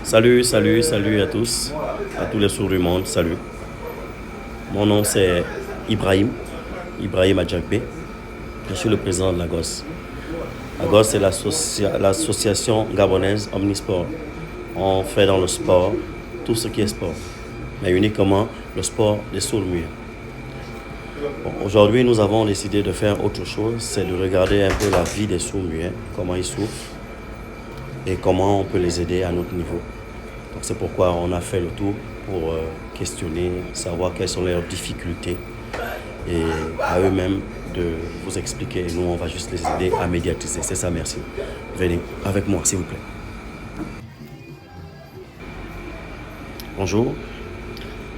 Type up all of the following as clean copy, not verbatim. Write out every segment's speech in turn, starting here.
Salut à tous les sourds du monde, salut. Mon nom c'est Ibrahim Adjakbe. Je suis le président de Lagos. Lagos c'est l'association gabonaise Omnisport. On fait dans le sport tout ce qui est sport, mais uniquement le sport des sourds-muets. Bon, aujourd'hui, nous avons décidé de faire autre chose, c'est de regarder un peu la vie des sourds-muets, comment ils souffrent et comment on peut les aider à notre niveau. Donc c'est pourquoi on a fait le tour pour questionner, savoir quelles sont leurs difficultés et à eux-mêmes de vous expliquer. Nous, on va juste les aider à médiatiser. C'est ça, merci. Venez avec moi, s'il vous plaît. Bonjour.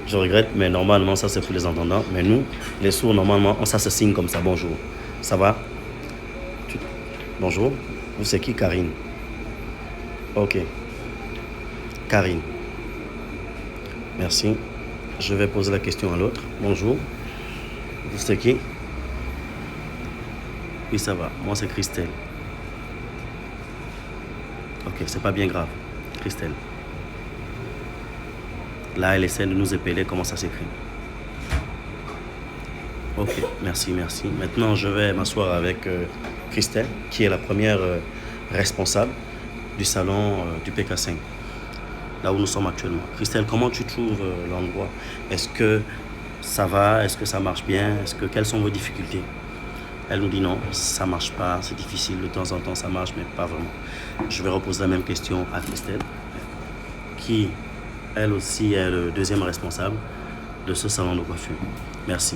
Je regrette, mais normalement, ça c'est pour les entendants. Mais nous, les sourds, normalement, ça se signe comme ça. Bonjour. Ça va? Bonjour. Vous, c'est qui, Karine? Ok. Karine. Merci. Je vais poser la question à l'autre. Bonjour. Vous, c'est qui? Oui, ça va. Moi, c'est Christelle. Ok, c'est pas bien grave. Christelle. Là, elle essaie de nous épeler comment ça s'écrit. Ok, merci. Maintenant, je vais m'asseoir avec Christelle, qui est la première responsable du salon du PK5, là où nous sommes actuellement. Christelle, comment tu trouves l'endroit? Est-ce que ça va? Est-ce que ça marche bien? Quelles sont vos difficultés? Elle nous dit non, ça marche pas, c'est difficile, de temps en temps ça marche, mais pas vraiment. Je vais reposer la même question à Christelle, qui elle aussi est le deuxième responsable de ce salon de coiffure. Merci.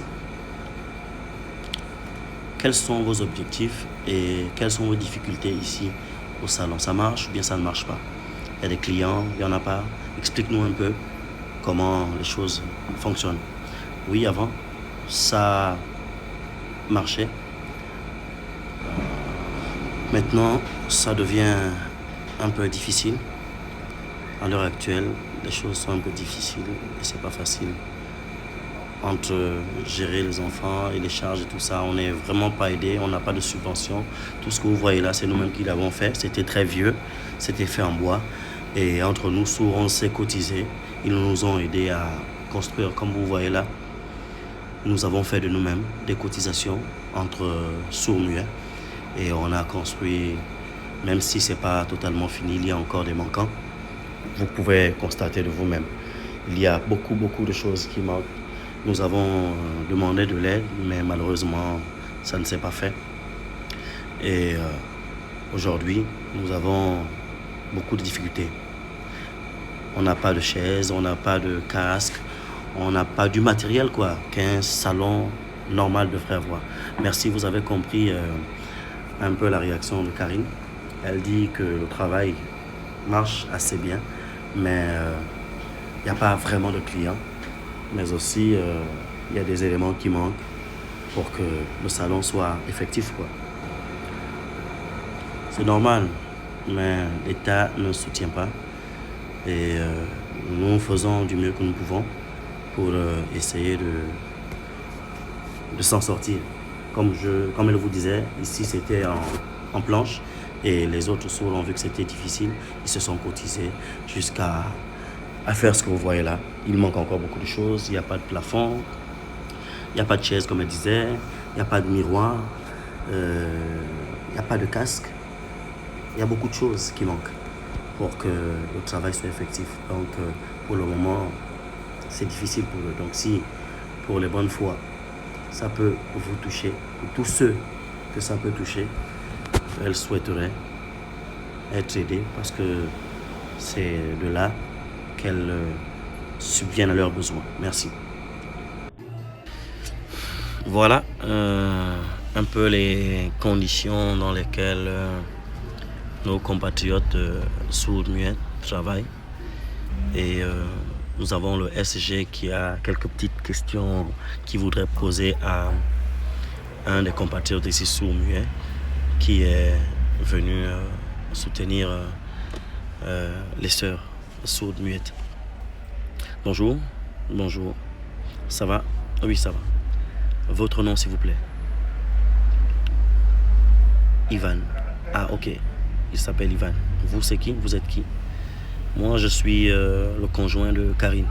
Quels sont vos objectifs et quelles sont vos difficultés ici au salon? Ça marche ou bien ça ne marche pas? Il y a des clients, il n'y en a pas? Explique-nous un peu comment les choses fonctionnent. Oui, avant, ça marchait. Maintenant, ça devient un peu difficile. À l'heure actuelle, les choses sont un peu difficiles et c'est pas facile. Entre gérer les enfants et les charges et tout ça, on n'est vraiment pas aidé, on n'a pas de subvention. Tout ce que vous voyez là, c'est nous-mêmes qui l'avons fait. C'était très vieux, c'était fait en bois. Et entre nous, sourds, on s'est cotisé. Ils nous ont aidés à construire, comme vous voyez là. Nous avons fait de nous-mêmes des cotisations entre sourds-muets. Et on a construit, même si ce n'est pas totalement fini, il y a encore des manquants. Vous pouvez constater de vous-même. Il y a beaucoup de choses qui manquent. Nous avons demandé de l'aide, mais malheureusement, ça ne s'est pas fait. Et aujourd'hui, nous avons beaucoup de difficultés. On n'a pas de chaise, on n'a pas de casque, on n'a pas du matériel qu'un salon normal devrait avoir. Merci, vous avez compris un peu la réaction de Karine. Elle dit que le travail marche assez bien, mais il n'y a pas vraiment de clients. Mais aussi, il y a des éléments qui manquent pour que le salon soit effectif. C'est normal, mais l'État ne soutient pas. Et nous faisons du mieux que nous pouvons pour essayer de s'en sortir. Comme elle vous disait, ici c'était en planche. Et les autres sourds ont vu que c'était difficile. Ils se sont cotisés jusqu'à faire ce que vous voyez là. Il manque encore beaucoup de choses. Il n'y a pas de plafond. Il n'y a pas de chaise, comme elle disait. Il n'y a pas de miroir. Il n'y a pas de casque. Il y a beaucoup de choses qui manquent pour que le travail soit effectif. Donc, pour le moment, c'est difficile pour eux. Donc, si, pour les bonnes fois, ça peut vous toucher, pour tous ceux que ça peut toucher, elles souhaiteraient être aidées parce que c'est de là qu'elles subviennent à leurs besoins. Merci. Voilà un peu les conditions dans lesquelles nos compatriotes sourds-muets travaillent. Et nous avons le SG qui a quelques petites questions qu'il voudrait poser à un des compatriotes ici sourds-muets qui est venu soutenir les sœurs sourdes-muettes. Bonjour. Ça va? Oui, ça va. Votre nom, s'il vous plaît? Ivan. Ah, ok. Il s'appelle Ivan. Vous, c'est qui? Vous êtes qui? Moi, je suis le conjoint de Karine.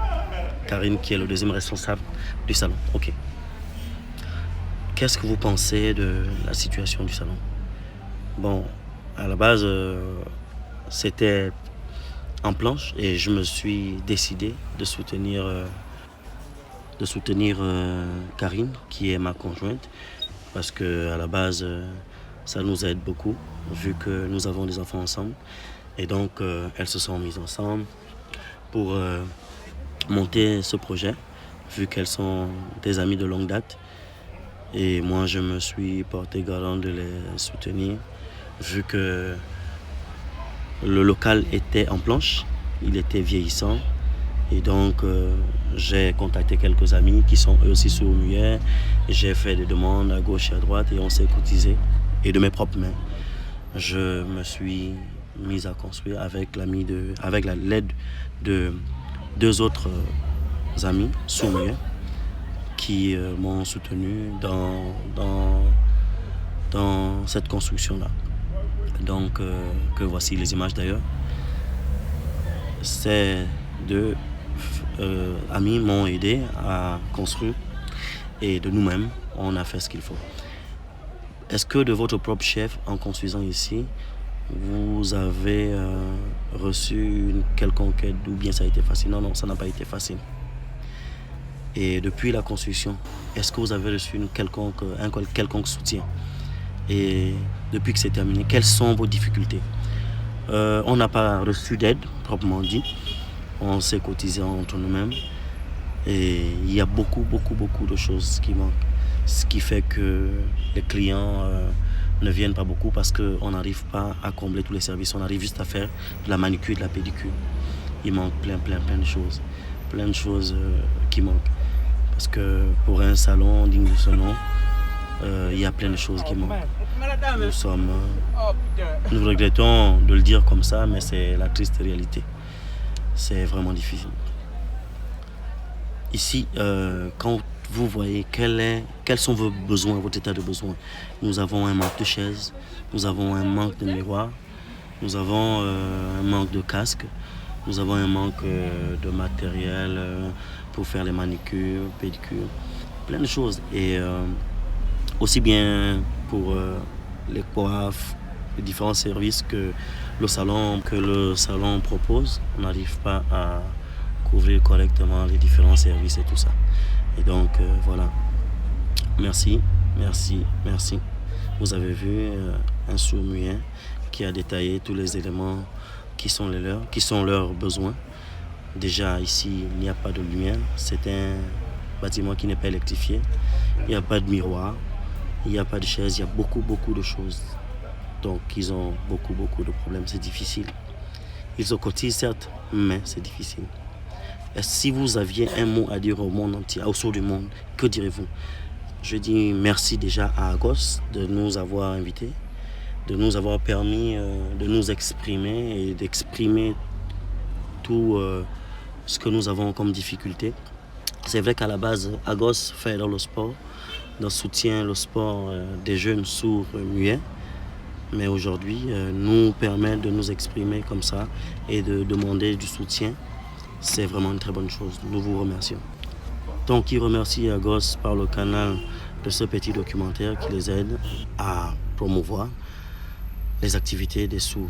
Karine qui est le deuxième responsable du salon. Ok. Qu'est-ce que vous pensez de la situation du salon? Bon, à la base, c'était en planche et je me suis décidé de soutenir Karine, qui est ma conjointe, parce que à la base, ça nous aide beaucoup, vu que nous avons des enfants ensemble. Et donc, elles se sont mises ensemble pour monter ce projet, vu qu'elles sont des amies de longue date. Et moi, je me suis porté garant de les soutenir, vu que le local était en planche, il était vieillissant. Et donc, j'ai contacté quelques amis qui sont eux aussi sourds-muets. J'ai fait des demandes à gauche et à droite et on s'est cotisé. Et de mes propres mains, je me suis mis à construire avec l'aide de deux autres amis sourds-muets qui m'ont soutenu dans cette construction-là. Donc, que voici les images d'ailleurs. Ces deux amis m'ont aidé à construire et de nous-mêmes, on a fait ce qu'il faut. Est-ce que de votre propre chef, en construisant ici, vous avez reçu une quelconque aide ou bien ça a été facile? Non, ça n'a pas été facile. Et depuis la construction, est-ce que vous avez reçu un quelconque soutien? Et depuis que c'est terminé, quelles sont vos difficultés? On n'a pas reçu d'aide, proprement dit. On s'est cotisé entre nous-mêmes. Et il y a beaucoup de choses qui manquent. Ce qui fait que les clients ne viennent pas beaucoup parce qu'on n'arrive pas à combler tous les services. On arrive juste à faire de la manucure et de la pédicure. Il manque plein de choses. Plein de choses qui manquent. Parce que pour un salon digne de ce nom, il y a plein de choses qui manquent. Nous regrettons de le dire comme ça, mais c'est la triste réalité. C'est vraiment difficile. Ici, quand vous voyez quels sont vos besoins, votre état de besoin, nous avons un manque de chaises, nous avons un manque de miroirs, nous avons un manque de casques, nous avons un manque de matériel pour faire les manicures, pédicures, plein de choses. Et aussi bien pour les coiffes, les différents services que le salon propose, on n'arrive pas à couvrir correctement les différents services et tout ça. Et donc voilà, merci. Vous avez vu un sourd-muet qui a détaillé tous les éléments qui sont les leurs, qui sont leurs besoins. Déjà ici, il n'y a pas de lumière, c'est un bâtiment qui n'est pas électrifié, il n'y a pas de miroir, il n'y a pas de chaise, il y a beaucoup de choses. Donc ils ont beaucoup de problèmes, c'est difficile. Ils se cotisent certes, mais c'est difficile. Et si vous aviez un mot à dire au monde entier, autour du monde, que direz-vous? Je dis merci déjà à Agos de nous avoir invités, de nous avoir permis de nous exprimer et d'exprimer tout ce que nous avons comme difficulté. C'est vrai qu'à la base, Agos fait dans le sport, soutient le sport des jeunes sourds muets, mais aujourd'hui nous permet de nous exprimer comme ça et de demander du soutien. C'est vraiment une très bonne chose. Nous vous remercions. Donc, il remercie Agos par le canal de ce petit documentaire qui les aide à promouvoir les activités des sourds.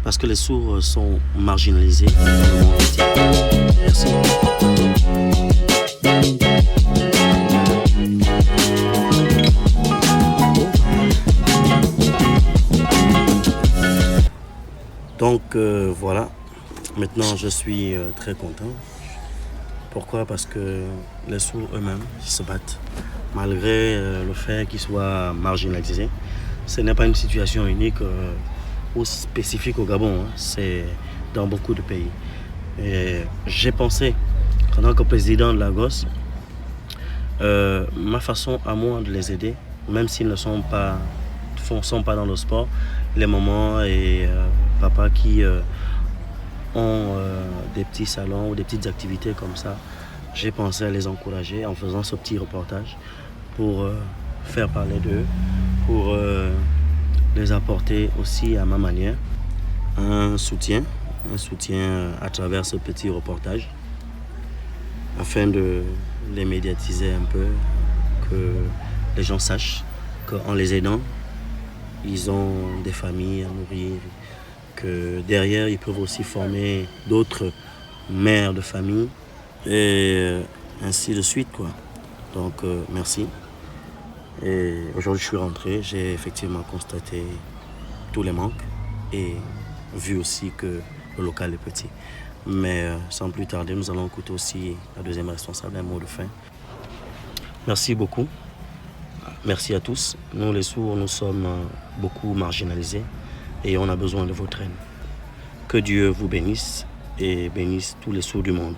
Parce que les sourds sont marginalisés dans le monde entier. Merci. Donc, voilà. Maintenant, je suis très content. Pourquoi? Parce que les sourds eux-mêmes se battent. Malgré le fait qu'ils soient marginalisés, ce n'est pas une situation unique ou spécifique au Gabon. C'est dans beaucoup de pays. Et j'ai pensé, en tant que président de l'Agos, ma façon à moi de les aider, même s'ils ne sont pas dans le sport, les mamans et papa qui ont des petits salons ou des petites activités comme ça, j'ai pensé à les encourager en faisant ce petit reportage pour faire parler d'eux, pour les apporter aussi à ma manière un soutien un soutien à travers ce petit reportage afin de les médiatiser un peu, que les gens sachent qu'en les aidant, ils ont des familles à nourrir, que derrière, ils peuvent aussi former d'autres mères de famille et ainsi de suite, quoi. Donc, merci. Et aujourd'hui, je suis rentré, j'ai effectivement constaté tous les manques et vu aussi que le local est petit. Mais sans plus tarder, nous allons écouter aussi la deuxième responsable, un mot de fin. Merci beaucoup. Merci à tous. Nous, les sourds, nous sommes beaucoup marginalisés et on a besoin de votre aide. Que Dieu vous bénisse et bénisse tous les sourds du monde.